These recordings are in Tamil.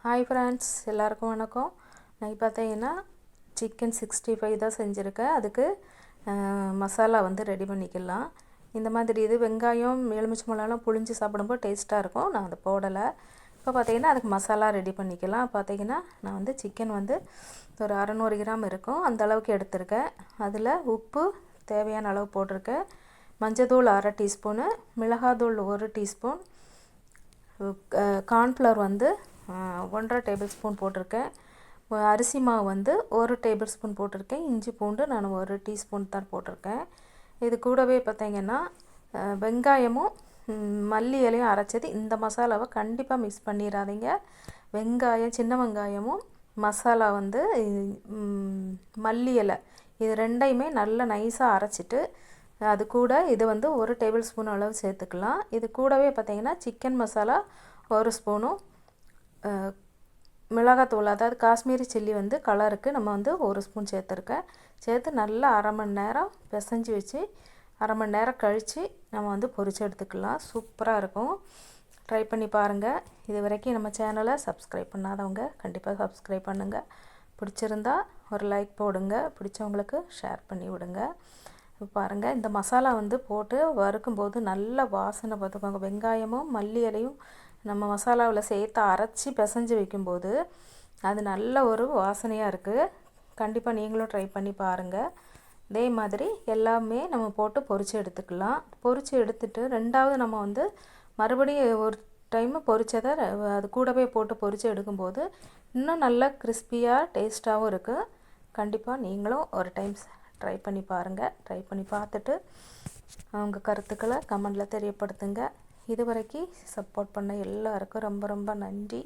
ஹாய் ஃப்ரெண்ட்ஸ், எல்லாருக்கும் வணக்கம். நான் பார்த்தீங்கன்னா சிக்கன் 65 தான் செஞ்சுருக்கேன். அதுக்கு மசாலா வந்து ரெடி பண்ணிக்கலாம். இந்த மாதிரி இது வெங்காயம் எலுமிச்சை மிளகாலாம் புளிஞ்சு சாப்பிடும்போது டேஸ்ட்டாக இருக்கும். நான் அதை போடலை. இப்போ பார்த்தீங்கன்னா அதுக்கு மசாலா ரெடி பண்ணிக்கலாம். பார்த்தீங்கன்னா நான் வந்து சிக்கன் வந்து ஒரு 600 கிராம் இருக்கும், அந்த அளவுக்கு எடுத்திருக்கேன். அதில் உப்பு தேவையான அளவு போட்டிருக்கேன். மஞ்சத்தூள் 1/2 டீஸ்பூனு, மிளகாத்தூள் 1 டீஸ்பூன், கார்ன்ஃப்ளவர் வந்து 1/2 டேபிள் ஸ்பூன் போட்டிருக்கேன். அரிசி மாவு வந்து 1 டேபிள் ஸ்பூன் போட்டிருக்கேன். இஞ்சி பூண்டு நான் 1 டீஸ்பூன் தான் போட்டிருக்கேன். இது கூடவே பார்த்திங்கன்னா வெங்காயமும் மல்லி இலையும் அரைச்சது. இந்த மசாலாவை கண்டிப்பாக மிக்ஸ் பண்ணிடாதீங்க. வெங்காயம், சின்ன வெங்காயமும் மசாலா வந்து மல்லி இலை, இது ரெண்டையுமே நல்லா நைஸாக அரைச்சிட்டு அது கூட இது வந்து 1 டேபிள் ஸ்பூன் அளவு சேர்த்துக்கலாம். இது கூடவே பார்த்திங்கன்னா சிக்கன் மசாலா 1 ஸ்பூனும், மிளகாத்தூள் அதாவது காஷ்மீரி சில்லி வந்து கலருக்கு நம்ம வந்து 1 ஸ்பூன் சேர்த்துருக்கேன். சேர்த்து நல்லா அரை மணி நேரம் பிசைஞ்சு வச்சு அரை மணி நேரம் கழித்து நம்ம வந்து பொரித்து எடுத்துக்கலாம். சூப்பராக இருக்கும். ட்ரை பண்ணி பாருங்கள். இது வரைக்கும் நம்ம சேனலை சப்ஸ்கிரைப் பண்ணாதவங்க கண்டிப்பாக சப்ஸ்கிரைப் பண்ணுங்கள். பிடிச்சிருந்தா ஒரு லைக் போடுங்க, பிடிச்சவங்களுக்கு ஷேர் பண்ணி விடுங்க. பாருங்கள், இந்த மசாலா வந்து போட்டு வறுக்கும்போது நல்ல வாசனை பார்த்துக்கோங்க. வெங்காயமும் மல்லி இலையும் நம்ம மசாலாவில் சேர்த்து அரைச்சி பிசைஞ்சு வைக்கும்போது அது நல்ல ஒரு வாசனையாக இருக்குது. கண்டிப்பாக நீங்களும் ட்ரை பண்ணி பாருங்கள். இதே மாதிரி எல்லாமே நம்ம போட்டு பொரித்து எடுத்துக்கலாம். பொரித்து எடுத்துட்டு ரெண்டாவது நம்ம வந்து மறுபடியும் ஒரு டைமு பொரித்ததை அது கூடவே போட்டு பொரித்து எடுக்கும்போது இன்னும் நல்லா கிறிஸ்பியாக டேஸ்ட்டாகவும் இருக்குது. கண்டிப்பாக நீங்களும் ஒரு டைம் ட்ரை பண்ணி பாருங்கள். ட்ரை பண்ணி பார்த்துட்டு அவங்க கருத்துக்களை கமெண்டில் தெரியப்படுத்துங்க. இதுவரைக்கும் சப்போர்ட் பண்ண எல்லாருக்கும் ரொம்ப ரொம்ப நன்றி.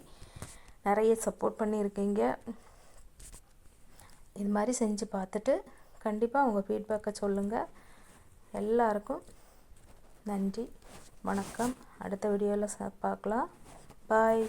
நிறைய சப்போர்ட் பண்ணியிருக்கீங்க. இது மாதிரி செஞ்சு பார்த்துட்டு கண்டிப்பாக உங்கள் ஃபீட்பேக்கை சொல்லுங்கள். எல்லாருக்கும் நன்றி, வணக்கம். அடுத்த வீடியோவில் பார்க்கலாம். பாய்.